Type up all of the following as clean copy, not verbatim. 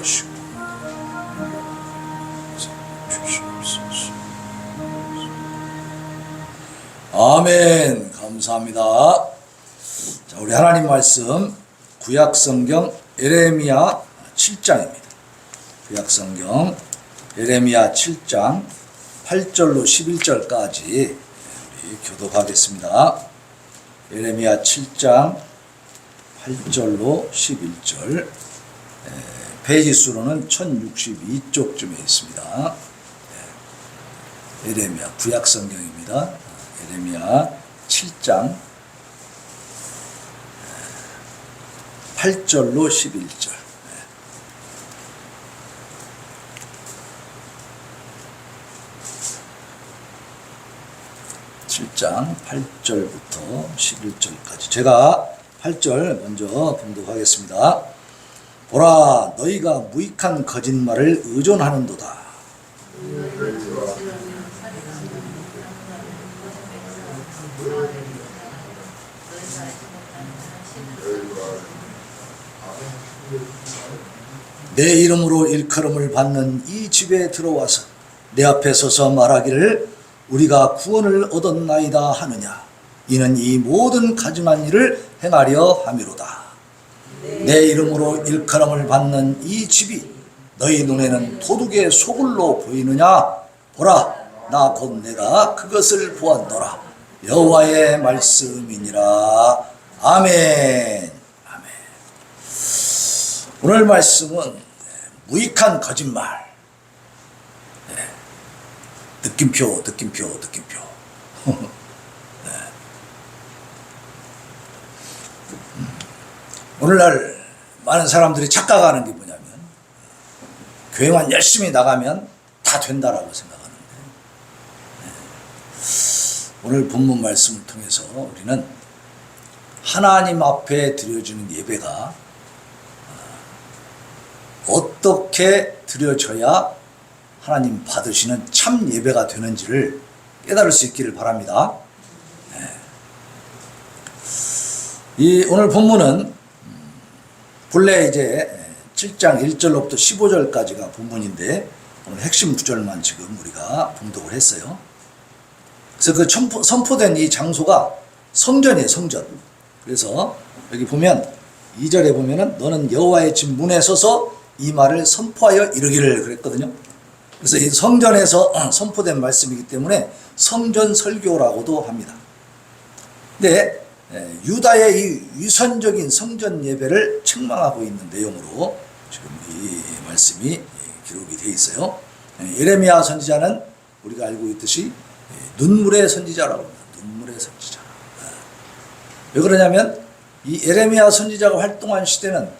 하시고 주시옵소서. 아멘. 감사합니다. 자, 우리 하나님 말씀 구약성경 예레미야 7장입니다. 구약성경 예레미야 7장 8절로 11절까지 우리 교독하겠습니다. 예레미야 7장 8절로 11절, 페이지 수로는 1062쪽쯤에 있습니다. 예레미야 구약성경입니다. 예레미야 7장 8절로 11절. 7장 8절부터 11절까지. 제가 8절 먼저 봉독하겠습니다. 보라, 너희가 무익한 거짓말을 의존하는도다. 내 이름으로 일컬음을 받는 이 집에 들어와서 내 앞에 서서 말하기를 우리가 구원을 얻었나이다 하느냐. 이는 이 모든 가증한 일을 행하려 함이로다. 내 이름으로 일컬음을 받는 이 집이 너희 눈에는 도둑의 소굴로 보이느냐. 보라, 나 곧 내가 그것을 보았노라. 여호와의 말씀이니라. 아멘. 아멘. 오늘 말씀은 무익한 거짓말. 느낌표. 네. 오늘날 많은 사람들이 착각하는 게 뭐냐면 교회만 열심히 나가면 다 된다라고 생각하는데, 오늘 본문 말씀을 통해서 우리는 하나님 앞에 드려지는 예배가 어떻게 드려져야 하나님 받으시는 참 예배가 되는지를 깨달을 수 있기를 바랍니다. 이 오늘 본문은 본래 이제 7장 1절로부터 15절까지가 본문인데 오늘 핵심 구절만 지금 우리가 봉독을 했어요. 그래서 그 선포된 이 장소가 성전이에요, 성전. 그래서 여기 보면 2절에 보면은 너는 여호와의 집 문에 서서 이 말을 선포하여 이르기를 그랬거든요. 그래서 이 성전에서 선포된 말씀이기 때문에 성전 설교라고도 합니다. 근데 유다의 이 위선적인 성전 예배를 책망하고 있는 내용으로 지금 이 말씀이 기록이 되어 있어요. 예레미야 선지자는 우리가 알고 있듯이 눈물의 선지자라고 합니다. 눈물의 선지자. 왜 그러냐면 이 예레미야 선지자가 활동한 시대는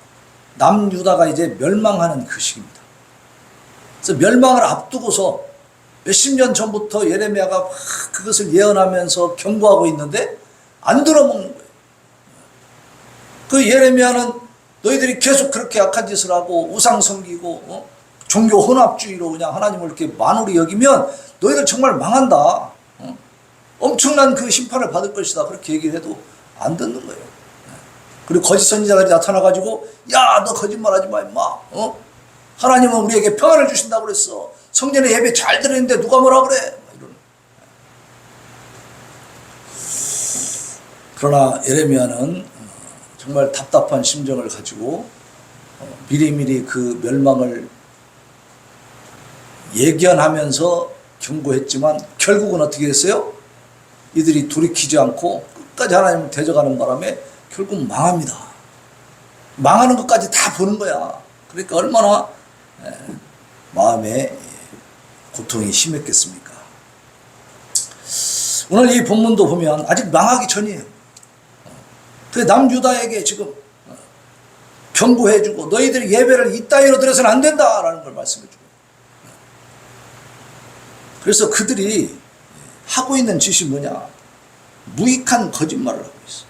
남유다가 이제 멸망하는 그 시기입니다. 그래서 멸망을 앞두고서 몇십 년 전부터 예레미야가 막 그것을 예언하면서 경고하고 있는데 안 들어먹는 거예요. 그 예레미야는 너희들이 계속 그렇게 악한 짓을 하고 우상 섬기고 종교 혼합주의로 그냥 하나님을 이렇게 만홀히 여기면 너희들 정말 망한다. 엄청난 그 심판을 받을 것이다. 그렇게 얘기를 해도 안 듣는 거예요. 그리고 거짓 선지자들이 나타나가지고 야, 너 거짓말하지 마 임마. 하나님은 우리에게 평안을 주신다고 그랬어. 성전에 예배 잘 드리는데 누가 뭐라 그래? 이런. 그러나 예레미야는 정말 답답한 심정을 가지고 미리미리 그 멸망을 예견하면서 경고했지만 결국은 어떻게 했어요? 이들이 돌이키지 않고 끝까지 하나님을 대적하는 바람에 결국 망합니다. 망하는 것까지 다 보는 거야. 그러니까 얼마나 마음에 고통이 심했겠습니까? 오늘 이 본문도 보면 아직 망하기 전이에요. 그 남유다에게 지금 경고해주고 너희들이 예배를 이따위로 드려서는 안 된다라는 걸 말씀해주고, 그래서 그들이 하고 있는 짓이 뭐냐? 무익한 거짓말을 하고 있어.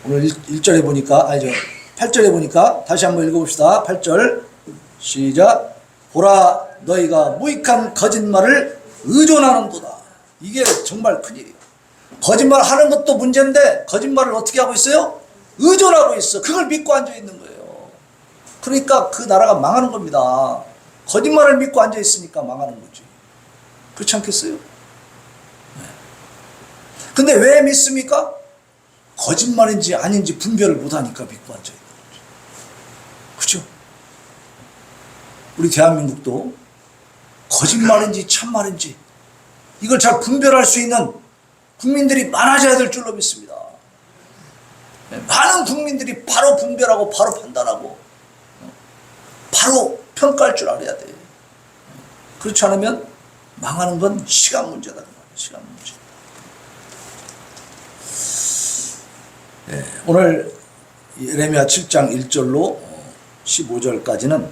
오늘 1절에 보니까, 아니죠, 8절에 보니까 다시 한번 읽어봅시다. 8절 시작. 보라, 너희가 무익한 거짓말을 의존하는도다. 이게 정말 큰일이에요. 거짓말 하는 것도 문제인데 거짓말을 어떻게 하고 있어요? 의존하고 있어. 그걸 믿고 앉아 있는 거예요. 그러니까 그 나라가 망하는 겁니다. 거짓말을 믿고 앉아 있으니까 망하는 거지. 그렇지 않겠어요? 근데 왜 믿습니까? 거짓말인지 아닌지 분별을 못하니까 믿고 앉아 있는 거죠. 그죠? 우리 대한민국도 거짓말인지 참말인지 이걸 잘 분별할 수 있는 국민들이 많아져야 될 줄로 믿습니다. 많은 국민들이 바로 분별하고 바로 판단하고 바로 평가할 줄 알아야 돼. 그렇지 않으면 망하는 건 시간 문제다. 시간 문제. 네, 오늘 예레미야 7장 1절로 15절까지는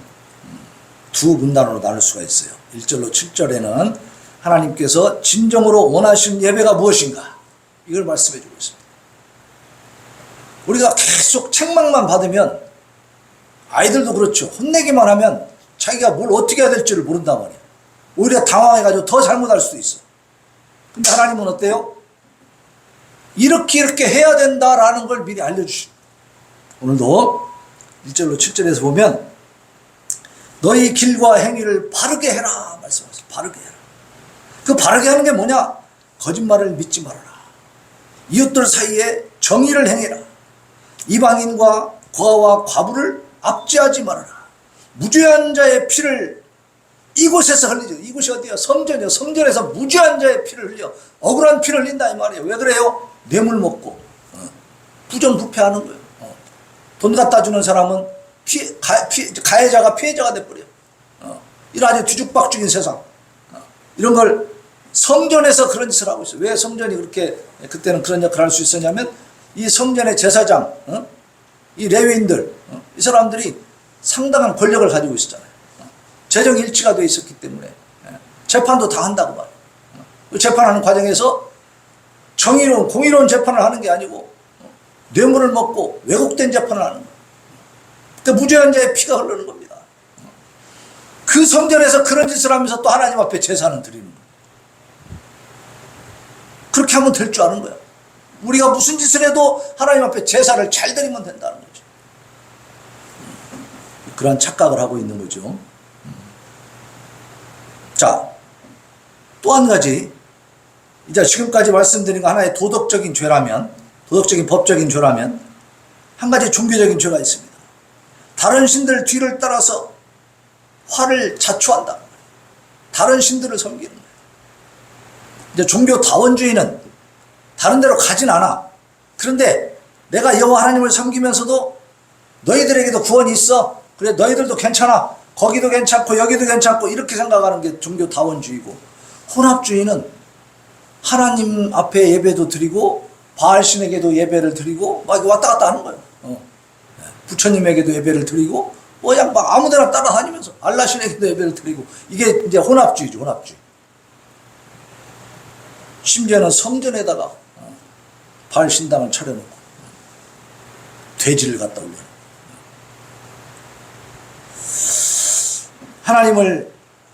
두 문단으로 나눌 수가 있어요. 1절로 7절에는 하나님께서 진정으로 원하시는 예배가 무엇인가 이걸 말씀해 주고 있습니다. 우리가 계속 책망만 받으면 아이들도 그렇죠. 혼내기만 하면 자기가 뭘 어떻게 해야 될지를 모른단 말이야. 오히려 당황해가지고 더 잘못할 수도 있어. 근데 하나님은 어때요? 이렇게 해야 된다라는 걸 미리 알려주시죠. 오늘도 1절로 7절에서 보면 너희 길과 행위를 바르게 해라 말씀하세요. 바르게 해라. 그 바르게 하는 게 뭐냐? 거짓말을 믿지 말아라. 이웃들 사이에 정의를 행해라. 이방인과 고아와 과부를 압제하지 말아라. 무죄한 자의 피를 이곳에서 흘리죠. 이곳이 어디야? 성전이요. 성전에서 무죄한 자의 피를 흘려. 억울한 피를 흘린다 이 말이에요. 왜 그래요? 뇌물 먹고 부정부패하는 거예요. 돈 갖다 주는 사람은 가해자가 피해자가 돼버려. 이런 아주 뒤죽박죽인 세상. 이런 걸 성전에서 그런 짓을 하고 있어요. 왜 성전이 그렇게 그때는 그런 역할을 할 수 있었냐면 이 성전의 제사장, 이 레위인들, 이 사람들이 상당한 권력을 가지고 있었잖아요. 재정 일치가 되어 있었기 때문에 재판도 다 한다고 말이에요. 재판하는 과정에서 정의로운 공의로운 재판을 하는 게 아니고 뇌물을 먹고 왜곡된 재판을 하는 거예요. 그때 무죄한 자의 피가 흐르는 겁니다. 그 성전에서 그런 짓을 하면서 또 하나님 앞에 제사는 드리는 거예요. 그렇게 하면 될 줄 아는 거야. 우리가 무슨 짓을 해도 하나님 앞에 제사를 잘 드리면 된다는 거죠. 그런 착각을 하고 있는 거죠. 자, 또 한 가지, 이제 지금까지 말씀드린 거 하나의 도덕적인 죄라면, 도덕적인 법적인 죄라면 한 가지 종교적인 죄가 있습니다. 다른 신들 뒤를 따라서 화를 자초한다. 다른 신들을 섬기는 거예요. 이제 종교 다원주의는 다른 데로 가진 않아. 그런데 내가 여호와 하나님을 섬기면서도 너희들에게도 구원이 있어. 그래 너희들도 괜찮아. 거기도 괜찮고 여기도 괜찮고 이렇게 생각하는 게 종교 다원주의고, 혼합주의는 하나님 앞에 예배도 드리고 바알신에게도 예배를 드리고 막 왔다 갔다 하는 거예요. 부처님에게도 예배를 드리고 그냥 막 아무데나 따라다니면서 알라신에게도 예배를 드리고, 이게 이제 혼합주의죠. 혼합주의. 심지어는 성전에다가 바알신당을 차려놓고 돼지를 갖다 올려. 하나님을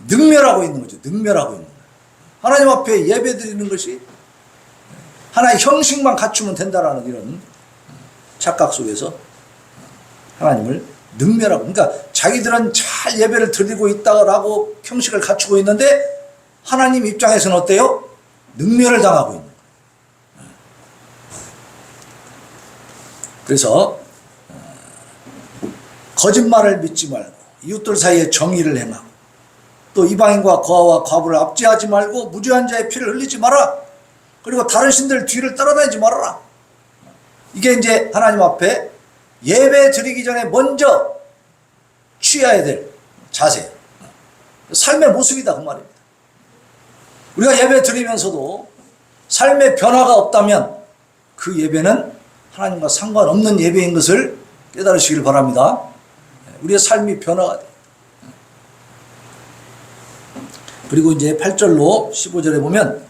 능멸하고 있는 거죠. 능멸하고 있는 거예요. 하나님 앞에 예배 드리는 것이 하나의 형식만 갖추면 된다라는 이런 착각 속에서 하나님을 능멸하고, 그러니까 자기들은 잘 예배를 드리고 있다고 형식을 갖추고 있는데 하나님 입장에서는 어때요? 능멸을 당하고 있는 거예요. 그래서 거짓말을 믿지 말고 이웃들 사이에 정의를 행하고 또 이방인과 고아와 과부를 압제하지 말고 무죄한 자의 피를 흘리지 마라. 그리고 다른 신들 뒤를 따라다니지 말아라. 이게 이제 하나님 앞에 예배 드리기 전에 먼저 취해야 될 자세, 삶의 모습이다 그 말입니다. 우리가 예배 드리면서도 삶의 변화가 없다면 그 예배는 하나님과 상관없는 예배인 것을 깨달으시길 바랍니다. 우리의 삶이 변화가 돼요. 그리고 이제 8절로 15절에 보면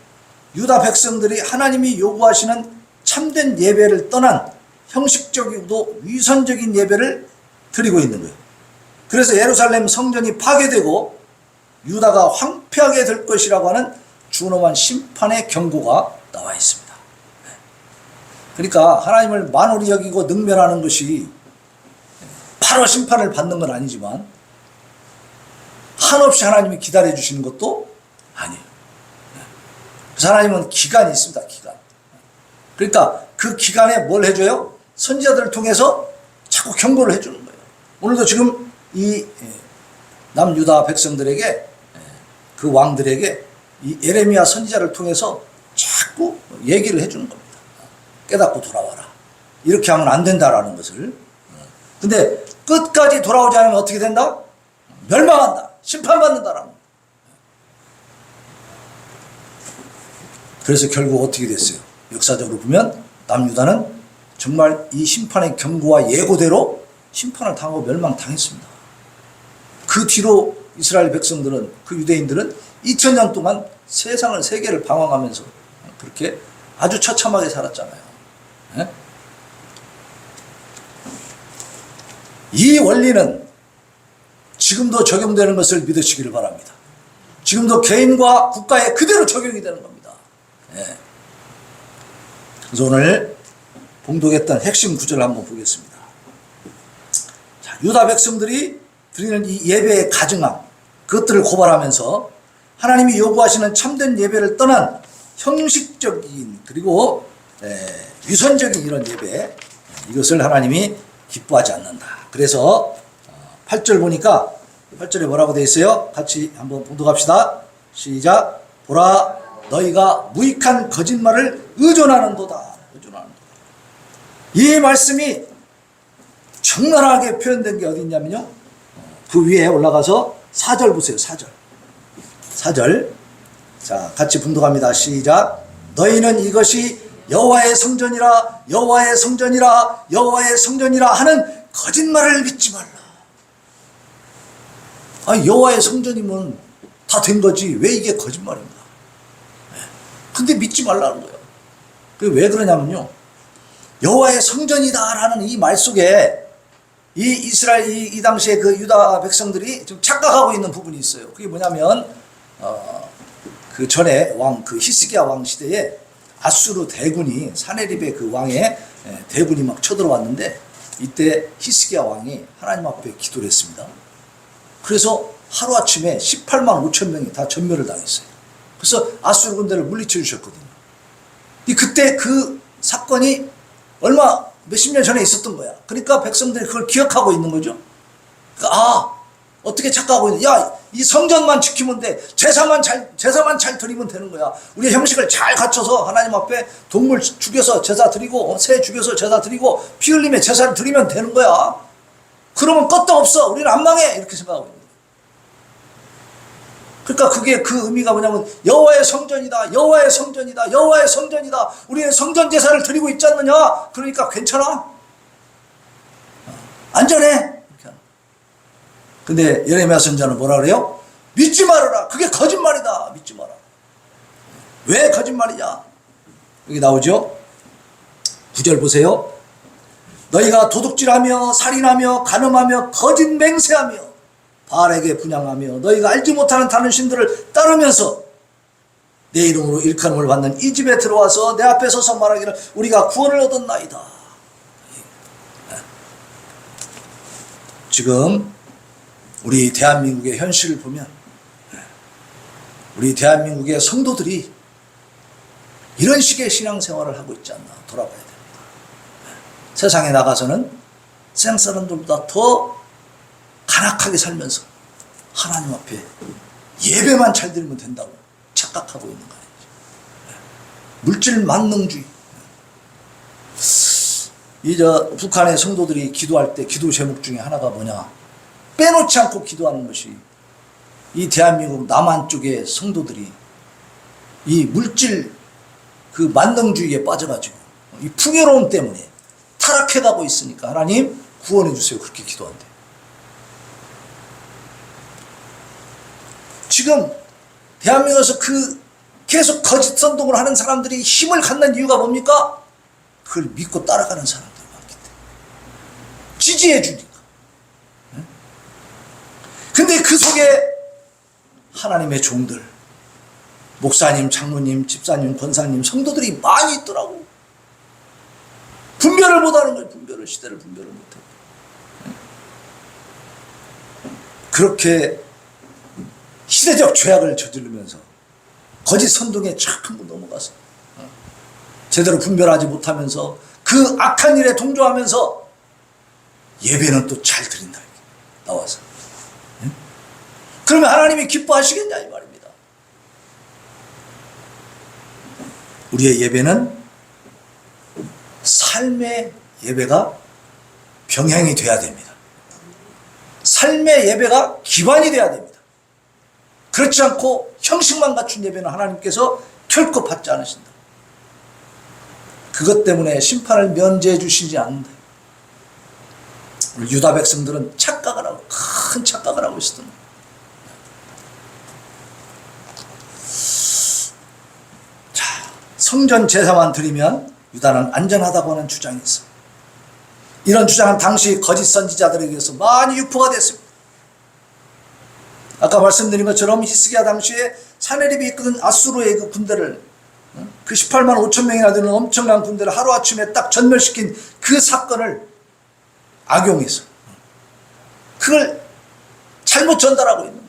유다 백성들이 하나님이 요구하시는 참된 예배를 떠난 형식적이고도 위선적인 예배를 드리고 있는 거예요. 그래서 예루살렘 성전이 파괴되고 유다가 황폐하게 될 것이라고 하는 준엄한 심판의 경고가 나와 있습니다. 그러니까 하나님을 만홀히 여기고 능멸하는 것이 바로 심판을 받는 건 아니지만 한없이 하나님이 기다려 주시는 것도 아니에요. 그래서 하나님은 기간이 있습니다. 기간. 그러니까 그 기간에 뭘 해줘요? 선지자들을 통해서 자꾸 경고를 해주는 거예요. 오늘도 지금 이 남유다 백성들에게, 그 왕들에게 이 예레미야 선지자를 통해서 자꾸 얘기를 해주는 겁니다. 깨닫고 돌아와라. 이렇게 하면 안 된다라는 것을. 근데 끝까지 돌아오지 않으면 어떻게 된다? 멸망한다. 심판받는다라는 거예요. 그래서 결국 어떻게 됐어요? 역사적으로 보면 남유다는 정말 이 심판의 경고와 예고대로 심판을 당하고 멸망당했습니다. 그 뒤로 이스라엘 백성들은, 그 유대인들은 2000년 동안 세상을, 세계를 방황하면서 그렇게 아주 처참하게 살았잖아요. 네? 이 원리는 지금도 적용되는 것을 믿으시기를 바랍니다. 지금도 개인과 국가에 그대로 적용이 되는 겁니다. 네. 그래서 오늘 봉독했던 핵심 구절을 한번 보겠습니다. 자, 유다 백성들이 드리는 이 예배의 가증함, 그것들을 고발하면서 하나님이 요구하시는 참된 예배를 떠난 형식적인 그리고 유선적인 이런 예배, 이것을 하나님이 기뻐하지 않는다. 그래서 8절 보니까 8절에 뭐라고 되어 있어요? 같이 한번 봉독합시다. 시작. 보라, 너희가 무익한 거짓말을 의존하는도다. 이 말씀이 적나라하게 표현된 게 어디 있냐면요, 그 위에 올라가서 4절 보세요. 4절. 자, 같이 분독합니다. 시작. 너희는 이것이 여호와의 성전이라, 여호와의 성전이라, 여호와의 성전이라 하는 거짓말을 믿지 말라. 아니, 여호와의 성전이면 다 된 거지 왜 이게 거짓말인가? 근데 믿지 말라는 거예요. 그게 왜 그러냐면요, 여호와의 성전이다라는 이 말 속에 이 이스라엘, 이 당시에 그 유다 백성들이 좀 착각하고 있는 부분이 있어요. 그게 뭐냐면 그 전에 그 히스기야 왕 시대에 아수르 대군이, 사네립의 그 왕의 대군이 막 쳐들어왔는데, 이때 히스기야 왕이 하나님 앞에 기도를 했습니다. 그래서 하루아침에 18만 5천 명이 다 전멸을 당했어요. 그래서 아수르 군대를 물리쳐 주셨거든요. 그때 그 사건이 몇십 년 전에 있었던 거야. 그러니까 백성들이 그걸 기억하고 있는 거죠. 그러니까 어떻게 착각하고 있는, 이 성전만 지키면 돼. 제사만 잘 드리면 되는 거야. 우리의 형식을 잘 갖춰서 하나님 앞에 동물 죽여서 제사 드리고, 새 죽여서 제사 드리고, 피 흘림에 제사를 드리면 되는 거야. 그러면 끄떡없어. 우리는 안 망해. 이렇게 생각하고 있는 거야. 그러니까 그게 그 의미가 뭐냐면, 여호와의 성전이다, 여호와의 성전이다, 여호와의 성전이다. 우리는 성전 제사를 드리고 있지 않느냐? 그러니까 괜찮아. 안전해. 근데 예레미야 선지자는 뭐라 그래요? 믿지 말아라. 그게 거짓말이다. 믿지 마라. 왜 거짓말이냐? 여기 나오죠? 9절 보세요. 너희가 도둑질하며 살인하며 간음하며 거짓 맹세하며 바알에게 분향하며 너희가 알지 못하는 다른 신들을 따르면서 내 이름으로 일컬음을 받는 이 집에 들어와서 내 앞에 서서 말하기를 우리가 구원을 얻었나이다. 지금 우리 대한민국의 현실을 보면 우리 대한민국의 성도들이 이런 식의 신앙생활을 하고 있지 않나 돌아봐야 됩니다. 세상에 나가서는 세상 사람들보다 더 간악하게 살면서 하나님 앞에 예배만 잘 드리면 된다고 착각하고 있는 거 아니죠. 물질 만능주의. 북한의 성도들이 기도할 때 기도 제목 중에 하나가 뭐냐? 빼놓지 않고 기도하는 것이, 이 대한민국 남한 쪽의 성도들이 이 물질 그 만능주의에 빠져가지고 이 풍요로움 때문에 타락해가고 있으니까 하나님 구원해 주세요. 그렇게 기도한대. 지금 대한민국에서 계속 거짓 선동을 하는 사람들이 힘을 갖는 이유가 뭡니까? 그걸 믿고 따라가는 사람들이 많기 때문에. 지지해 주니까. 근데 그 속에 하나님의 종들, 목사님, 장로님, 집사님, 권사님, 성도들이 많이 있더라고. 분별을 못하는 거예요. 시대를 분별을 못해. 그렇게 시대적 죄악을 저지르면서 거짓 선동에 자꾸 넘어가서 제대로 분별하지 못하면서 그 악한 일에 동조하면서 예배는 또 잘 드린다 나와서. 그러면 하나님이 기뻐하시겠냐 이 말입니다. 우리의 예배는 삶의 예배가 병행이 돼야 됩니다. 삶의 예배가 기반이 돼야 됩니다. 그렇지 않고 형식만 갖춘 예배는 하나님께서 결코 받지 않으신다. 그것 때문에 심판을 면제해 주시지 않는다. 유다 백성들은 착각을 하고 큰 착각을 하고 있었던 거예요. 자, 성전 제사만 드리면 유다는 안전하다고 하는 주장이 있어. 이런 주장은 당시 거짓 선지자들에게 의해서 많이 유포가 됐습니다. 아까 말씀드린 것처럼 히스기야 당시에 사네립이 이끄는 아수르의 그 군대를, 그 18만 5천 명이나 되는 엄청난 군대를 하루아침에 딱 전멸시킨 그 사건을 악용해서 그걸 잘못 전달하고 있는 거예요.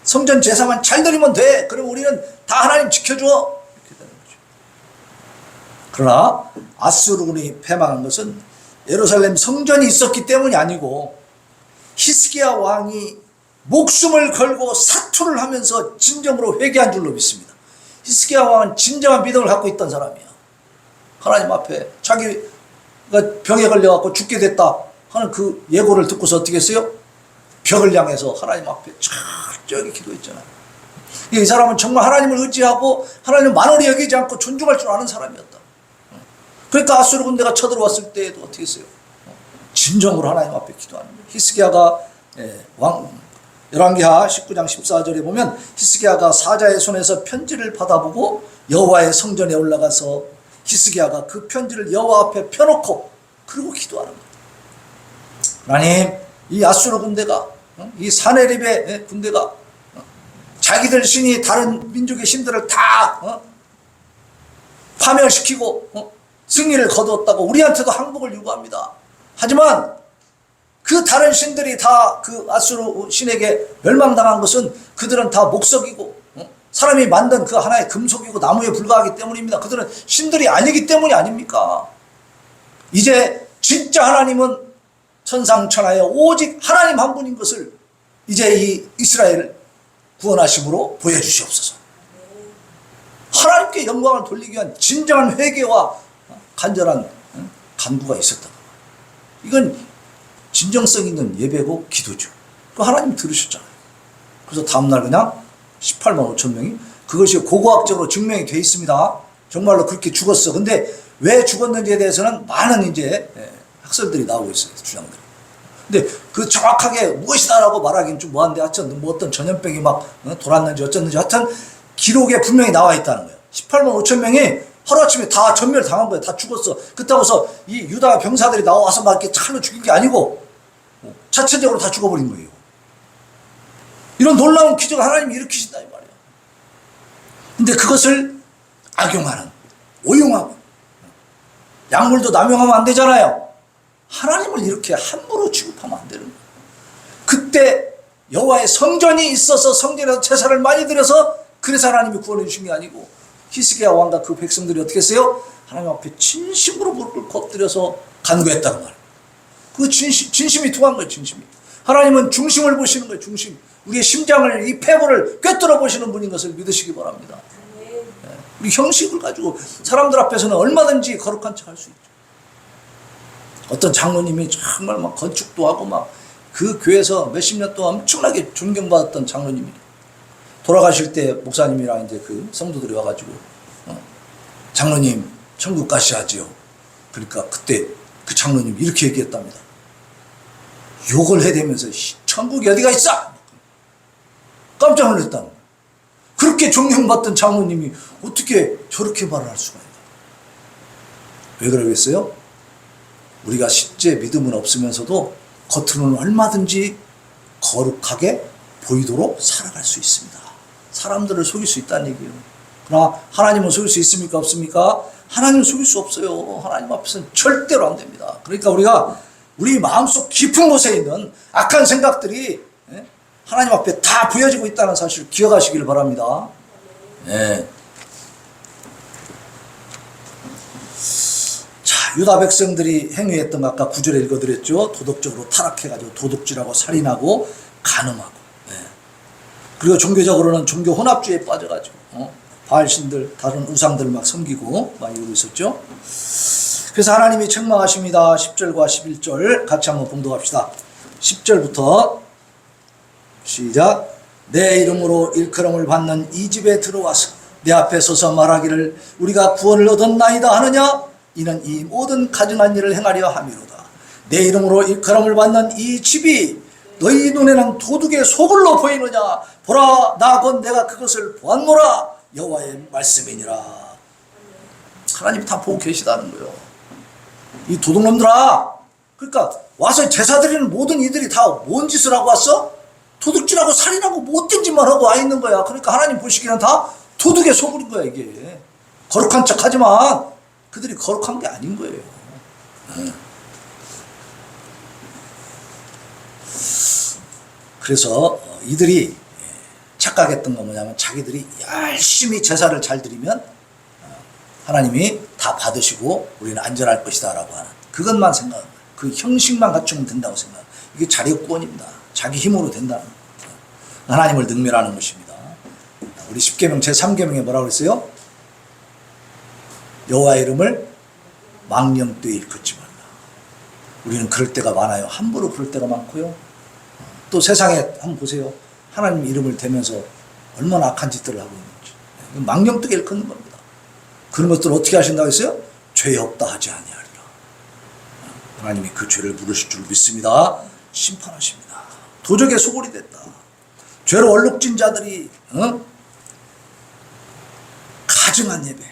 성전 제사만 잘 드리면 돼. 그럼 우리는 다 하나님 지켜줘. 이렇게 되는 거죠. 그러나 아수르군이 패망한 것은 예루살렘 성전이 있었기 때문이 아니고 히스기야 왕이 목숨을 걸고 사투를 하면서 진정으로 회개한 줄로 믿습니다. 히스기야 왕은 진정한 믿음을 갖고 있던 사람이야. 하나님 앞에 자기가 병에 걸려갖고 죽게 됐다 하는 그 예고를 듣고서 어떻게 했어요? 벽을 향해서 하나님 앞에 철저하게 기도했잖아요. 이 사람은 정말 하나님을 의지하고 하나님을 만원히 여기지 않고 존중할 줄 아는 사람이었다. 그러니까 아수르 군대가 쳐들어왔을 때에도 어떻게 했어요? 진정으로 하나님 앞에 기도하는 거예요. 히스기야가 열왕기하 19장 14절에 보면 히스기야가 사자의 손에서 편지를 받아보고 여호와의 성전에 올라가서 히스기야가 그 편지를 여호와 앞에 펴놓고 그리고 기도하는 거예요. 하나님, 이 아수르 군대가, 이 사네립의 군대가 자기들 신이 다른 민족의 신들을 다 파멸시키고 승리를 거두었다고 우리한테도 항복을 요구합니다. 하지만 그 다른 신들이 다 그 아수르 신에게 멸망당한 것은 그들은 다 목석이고 사람이 만든 그 하나의 금속이고 나무에 불과하기 때문입니다. 그들은 신들이 아니기 때문이 아닙니까? 이제 진짜 하나님은 천상천하에 오직 하나님 한 분인 것을 이제 이 이스라엘을 구원하심으로 보여주시옵소서. 하나님께 영광을 돌리기 위한 진정한 회개와 간절한 간구가 있었다. 이건 진정성 있는 예배고 기도죠. 그 하나님 들으셨잖아요. 그래서 다음날 그냥 18만 5천 명이 그것이 고고학적으로 증명이 되어 있습니다. 정말로 그렇게 죽었어. 근데 왜 죽었는지에 대해서는 많은 이제 학설들이 나오고 있어요. 주장들이. 근데 그 정확하게 무엇이다라고 말하기는 좀 뭐한데 하여튼 뭐 어떤 전염병이 막 돌았는지 어쩌는지 하여튼 기록에 분명히 나와 있다는 거예요. 18만 5천 명이 하루아침에 다 전멸당한 거예요. 다 죽었어. 그렇다고서 이 유다 병사들이 나와서 막 이렇게 칼로 죽인 게 아니고 자체적으로 다 죽어버린 거예요. 이런 놀라운 기적을 하나님이 일으키신다 이 말이에요. 근데 그것을 악용하는, 오용하고 약물도 남용하면 안 되잖아요. 하나님을 이렇게 함부로 취급하면 안 되는 거예요. 그때 여호와의 성전이 있어서 성전에서 제사를 많이 드려서 그래서 하나님이 구원해 주신 게 아니고 히스기야 왕과 그 백성들이 어떻게 했어요? 하나님 앞에 진심으로 무릎을 엎드려서 간구했다는 말이에요. 그 진심이 통한 거예요. 진심이. 하나님은 중심을 보시는 거예요. 중심. 우리의 심장을, 이 폐부를 꿰뚫어 보시는 분인 것을 믿으시기 바랍니다. 우리 형식을 가지고 사람들 앞에서는 얼마든지 거룩한 척 할 수 있죠. 어떤 장로님이 정말 막 건축도 하고 막 그 교회에서 몇십 년 동안 엄청나게 존경받았던 장로님이 돌아가실 때 목사님이랑 이제 그 성도들이 와가지고 장로님 천국 가셔야지요. 그러니까 그때 그 장로님이 이렇게 얘기했답니다. 욕을 해대면서 천국이 어디가 있어? 깜짝 놀랐다. 그렇게 존경받던 장로님이 어떻게 저렇게 말을 할 수가 있나? 왜 그러겠어요? 우리가 실제 믿음은 없으면서도 겉으로는 얼마든지 거룩하게 보이도록 살아갈 수 있습니다. 사람들을 속일 수 있다는 얘기예요. 그러나 하나님은 속일 수 있습니까? 없습니까? 하나님은 속일 수 없어요. 하나님 앞에서는 절대로 안 됩니다. 그러니까 우리가 우리 마음속 깊은 곳에 있는 악한 생각들이 하나님 앞에 다 보여지고 있다는 사실을 기억하시길 바랍니다. 네. 자, 유다 백성들이 행위했던 거 아까 9절에 읽어드렸죠. 도덕적으로 타락해가지고 도둑질하고 살인하고 간음하고, 그리고 종교적으로는 종교 혼합주의에 빠져가지고 바알신들 다른 우상들 막 섬기고 막 이러고 있었죠. 그래서 하나님이 책망하십니다. 10절과 11절 같이 한번 봉독합시다. 10절부터 시작. 내 이름으로 일컬음을 받는 이 집에 들어와서 내 앞에 서서 말하기를 우리가 구원을 얻었나이다 하느냐? 이는 이 모든 가증한 일을 행하려 함이로다. 내 이름으로 일컬음을 받는 이 집이 너희 눈에는 도둑의 소굴로 보이느냐? 보라, 나 곧 내가 그것을 보았노라. 여호와의 말씀이니라. 하나님이 다 보고 계시다는 거예요. 이 도둑놈들아, 그러니까 와서 제사 드리는 모든 이들이 다 뭔 짓을 하고 왔어? 도둑질하고 살인하고 못된 짓만 하고 와 있는 거야. 그러니까 하나님 보시기에는 다 도둑의 소굴인 거야. 이게 거룩한 척 하지만 그들이 거룩한 게 아닌 거예요. 그래서 이들이 착각했던 건 뭐냐면 자기들이 열심히 제사를 잘 드리면 하나님이 다 받으시고 우리는 안전할 것이다 라고 하는 그것만 생각합니다. 그 형식만 갖추면 된다고 생각합니다. 이게 자력구원입니다. 자기 힘으로 된다는 거예요. 하나님을 능멸하는 것입니다. 우리 10계명 제3계명에 뭐라고 그랬어요? 여호와의 이름을 망령되이 일컫지 말라. 우리는 그럴 때가 많아요. 함부로 그럴 때가 많고요. 또 세상에 한번 보세요. 하나님 이름을 대면서 얼마나 악한 짓들을 하고 있는지. 망령되게 일컫는 겁니다. 그런 것들을 어떻게 하신다고 했어요? 죄 없다 하지 아니하리라. 하나님이 그 죄를 물으실 줄 믿습니다. 심판하십니다. 도적의 소굴이 됐다. 죄로 얼룩진 자들이 가증한 예배,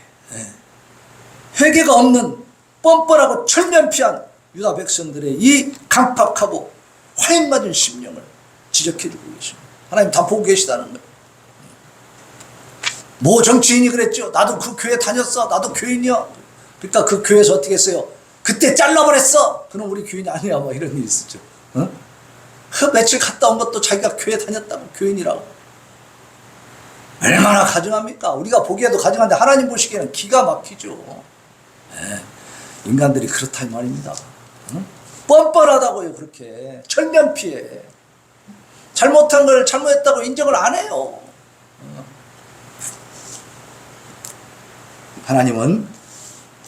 회개가 없는 뻔뻔하고 철면피한 유다 백성들의 이 강팍하고 화인맞은 심령을 지적해주고 계십니다. 하나님 다 보고 계시다는 거예요. 모 정치인이 그랬죠. 나도 그 교회 다녔어. 나도 교인이야. 그러니까 그 교회에서 어떻게 했어요? 그때 잘라버렸어. 그럼 우리 교인이 아니야. 뭐 이런 일이 있었죠. 그 며칠 갔다 온 것도 자기가 교회 다녔다고 교인이라고. 얼마나 가증합니까? 우리가 보기에도 가증한데 하나님 보시기에는 기가 막히죠. 인간들이 그렇다 이 말입니다. 뻔뻔하다고요. 그렇게 철면피해. 잘못한 걸 잘못했다고 인정을 안 해요. 하나님은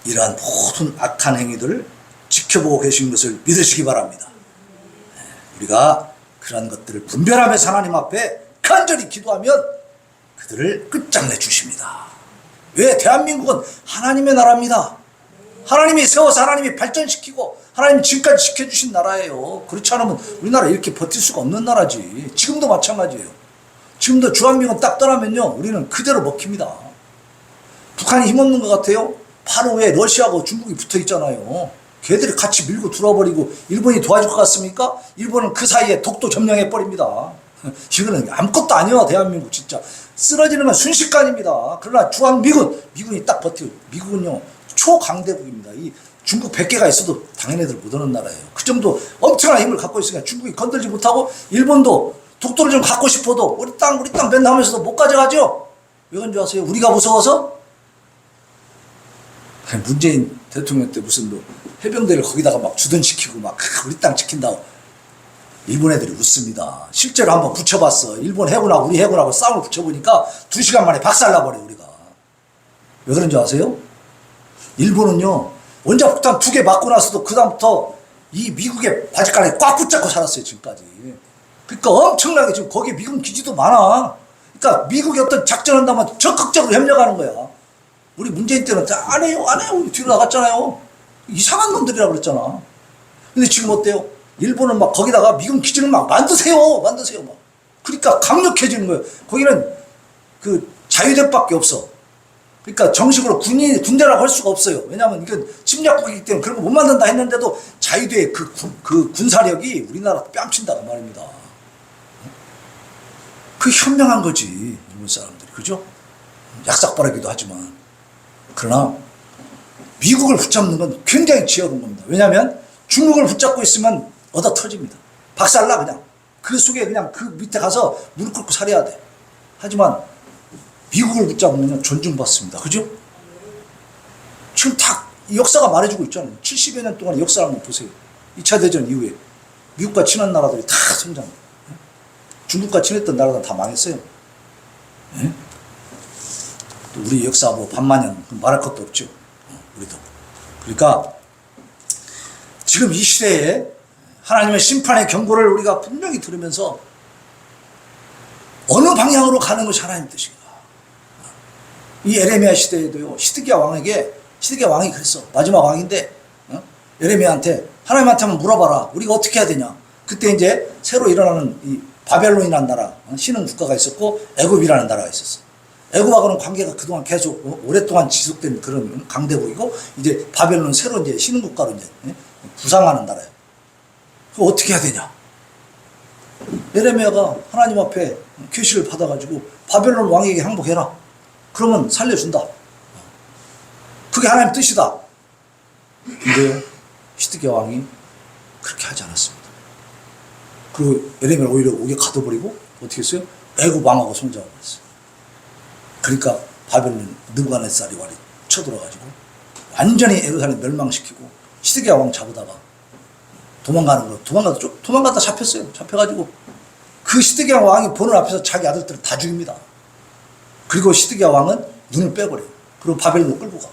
이러한 모든 악한 행위들을 지켜보고 계신 것을 믿으시기 바랍니다. 우리가 그러한 것들을 분별하면서 하나님 앞에 간절히 기도하면 그들을 끝장내 주십니다. 왜? 대한민국은 하나님의 나라입니다. 하나님이 세워서 하나님이 발전시키고 하나님이 지금까지 지켜주신 나라예요. 그렇지 않으면 우리나라 이렇게 버틸 수가 없는 나라지. 지금도 마찬가지예요. 지금도 주한미군 딱 떠나면요 우리는 그대로 먹힙니다. 북한이 힘없는 것 같아요? 바로 왜 러시아하고 중국이 붙어 있잖아요. 걔들이 같이 밀고 들어와버리고 일본이 도와줄 것 같습니까? 일본은 그 사이에 독도 점령해버립니다. 이거는 아무것도 아니에요. 대한민국 진짜 쓰러지는 건 순식간입니다. 그러나 미군이 딱 버티고, 미국은요 초강대국입니다. 이 중국 100개가 있어도 당연히들 못 오는 나라예요. 그 정도 엄청난 힘을 갖고 있으니까 중국이 건들지 못하고 일본도 독도를 좀 갖고 싶어도 우리 땅 맨날 하면서도 못 가져가죠. 왜 그런 줄 아세요? 우리가 무서워서? 문재인 대통령 때 무슨 뭐 해병대를 거기다가 막 주둔시키고 막 우리 땅 지킨다고 일본 애들이 웃습니다. 실제로 한번 붙여봤어. 일본 해군하고 우리 해군하고 싸움을 붙여보니까 2시간 만에 박살나버려 우리가. 왜 그런 줄 아세요? 일본은요 원자폭탄 2개 맞고 나서도 그 다음부터 이 미국의 바지가랑에 꽉 붙잡고 살았어요 지금까지. 그러니까 엄청나게 지금 거기에 미군 기지도 많아. 그러니까 미국이 어떤 작전을 한다면 적극적으로 협력하는 거야. 우리 문재인 때는 안 해요 뒤로 나갔잖아요. 이상한 놈들이라고 그랬잖아. 근데 지금 어때요? 일본은 막 거기다가 미군 기지를 막 만드세요 막. 그러니까 강력해지는 거예요. 거기는 그 자유대밖에 없어. 그러니까 정식으로 군대라고 할 수가 없어요. 왜냐하면 이건 침략국이기 때문에 그런 거 못 만든다 했는데도 자유대의 그 군사력이 우리나라 뺨친다고 말입니다. 그 현명한 거지 일본 사람들이. 그죠? 약삭빠르기도 하지만. 그러나 미국을 붙잡는 건 굉장히 지혜로운 겁니다. 왜냐하면 중국을 붙잡고 있으면 얻어 터집니다. 박살나 그냥. 그 속에 그냥 그 밑에 가서 무릎 꿇고 살아야 돼. 하지만 미국을 붙잡으면 존중받습니다. 그죠? 지금 다 역사가 말해주고 있잖아요. 70여 년 동안 역사를 한번 보세요. 2차 대전 이후에 미국과 친한 나라들이 다 성장. 중국과 친했던 나라들은 다 망했어요. 또 우리 역사 뭐 반만년 말할 것도 없죠. 우리도. 그러니까 지금 이 시대에 하나님의 심판의 경고를 우리가 분명히 들으면서 어느 방향으로 가는 것이 하나님의 뜻인가. 이 에레미야 시대에도요, 시드기야 왕이 그랬어. 마지막 왕인데, 에레미야한테, 하나님한테 한번 물어봐라. 우리가 어떻게 해야 되냐. 그때 이제 새로 일어나는 이 바벨론이라는 나라, 신흥 국가가 있었고, 애굽이라는 나라가 있었어. 애굽하고는 관계가 그동안 계속 오랫동안 지속된 그런 강대국이고, 이제 바벨론 새로 이제 신흥 국가로 이제 부상하는 나라예요. 그거 어떻게 해야 되냐. 에레미야가 하나님 앞에 계시를 받아가지고 바벨론 왕에게 항복해라. 그러면 살려준다. 그게 하나님 뜻이다. 근데 시드기야 왕이 그렇게 하지 않았습니다. 그리고 에레미야를 오히려 옥에 가둬버리고 어떻게 했어요? 애굽 왕하고 손잡아 버렸어요. 그러니까 바벨론 느부갓네살이 와리 쳐들어가지고 완전히 예루살렘 멸망시키고 시드기야 왕 잡으다가 도망가다 잡혔어요. 잡혀가지고 그 시드기야 왕이 보는 앞에서 자기 아들들을 다 죽입니다. 그리고 시드기야 왕은 눈을 빼버려요. 그리고 바벨론으로 끌고 가.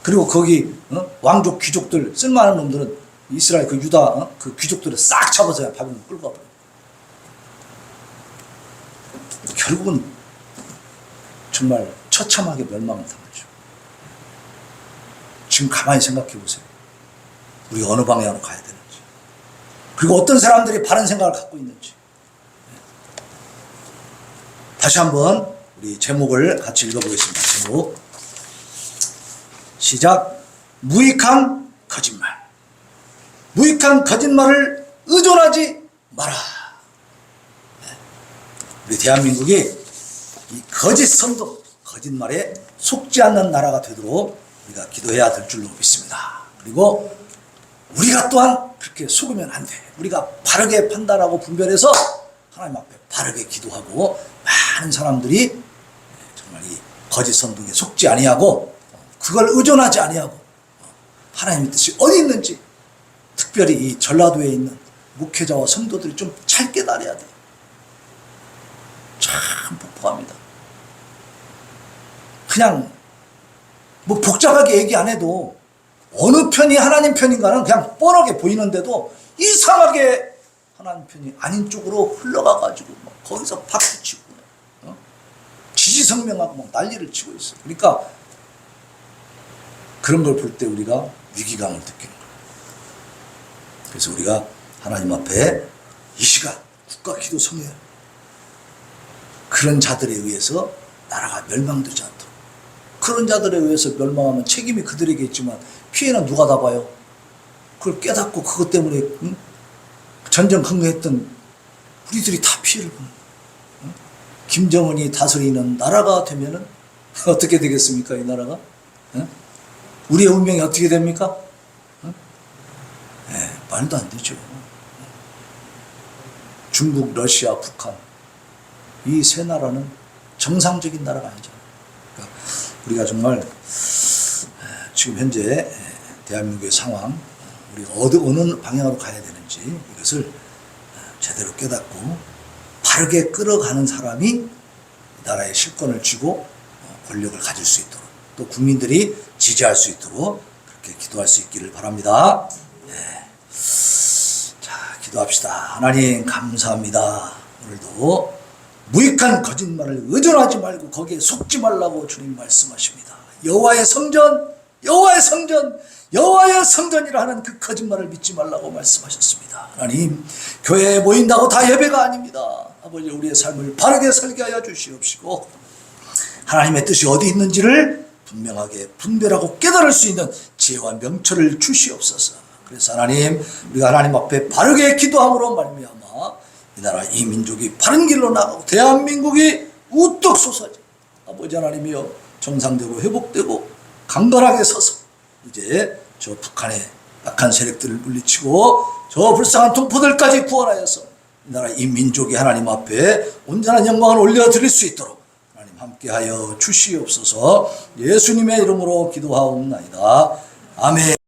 그리고 거기 왕족 귀족들 쓸만한 놈들은 이스라엘 그 유다 그 귀족들을 싹 잡아서 바벨론으로 끌고 가버려요. 결국은 정말 처참하게 멸망을 당하죠. 지금 가만히 생각해 보세요. 우리가 어느 방향으로 가야 되는지, 그리고 어떤 사람들이 바른 생각을 갖고 있는지. 다시 한번 우리 제목을 같이 읽어보겠습니다. 제목 시작. 무익한 거짓말. 무익한 거짓말을 의존하지 마라. 우리 대한민국이 이 거짓 선도, 거짓말에 속지 않는 나라가 되도록 우리가 기도해야 될 줄로 믿습니다. 그리고 우리가 또한 그렇게 속으면 안 돼. 우리가 바르게 판단하고 분별해서 하나님 앞에 바르게 기도하고, 많은 사람들이 정말 이 거짓 선동에 속지 아니하고 그걸 의존하지 아니하고 하나님의 뜻이 어디 있는지, 특별히 이 전라도에 있는 목회자와 성도들이 좀 잘 깨달아야 돼. 참 복잡합니다. 그냥 뭐 복잡하게 얘기 안 해도 어느 편이 하나님 편인가는 그냥 뻔하게 보이는데도 이상하게 하나님 편이 아닌 쪽으로 흘러가가지고 막 거기서 박수치고 지지성명하고 막 난리를 치고 있어요. 그러니까 그런 걸 볼 때 우리가 위기감을 느끼는 거예요. 그래서 우리가 하나님 앞에 이 시간 국가 기도 성회, 그런 자들에 의해서 나라가 멸망되지 않도록, 그런 자들에 의해서 멸망하면 책임이 그들에게 있지만 피해는 누가 다 봐요? 그걸 깨닫고 그것 때문에 전쟁 흥미했던 우리들이 다 피해를 보는 거예요. 김정은이 다스리는 나라가 되면은 어떻게 되겠습니까? 이 나라가? 우리의 운명이 어떻게 됩니까? 말도 안 되죠. 중국, 러시아, 북한, 이 세 나라는 정상적인 나라가 아니잖아요. 그러니까 우리가 정말 지금 현재 대한민국의 상황, 우리가 어느 방향으로 가야 되는지 이것을 제대로 깨닫고 바르게 끌어가는 사람이 이 나라의 실권을 쥐고 권력을 가질 수 있도록, 또 국민들이 지지할 수 있도록 그렇게 기도할 수 있기를 바랍니다. 자, 기도합시다. 하나님 감사합니다. 오늘도 무익한 거짓말을 의존하지 말고 거기에 속지 말라고 주님 말씀하십니다. 여호와의 성전, 여호와의 성전, 여호와의 성전이라 하는 그 거짓말을 믿지 말라고 말씀하셨습니다. 하나님, 교회에 모인다고 다 예배가 아닙니다. 아버지, 우리의 삶을 바르게 살게 하여 주시옵시고 하나님의 뜻이 어디 있는지를 분명하게 분별하고 깨달을 수 있는 지혜와 명철을 주시옵소서. 그래서 하나님, 우리가 하나님 앞에 바르게 기도함으로 말미암아 이 나라, 이 민족이 바른 길로 나가고 대한민국이 우뚝 솟아져 아버지 하나님이여 정상되고 회복되고 강건하게 서서 이제 저 북한의 악한 세력들을 물리치고 저 불쌍한 동포들까지 구원하여서 이 나라 이 민족이 하나님 앞에 온전한 영광을 올려드릴 수 있도록 하나님 함께하여 주시옵소서. 예수님의 이름으로 기도하옵나이다. 아멘.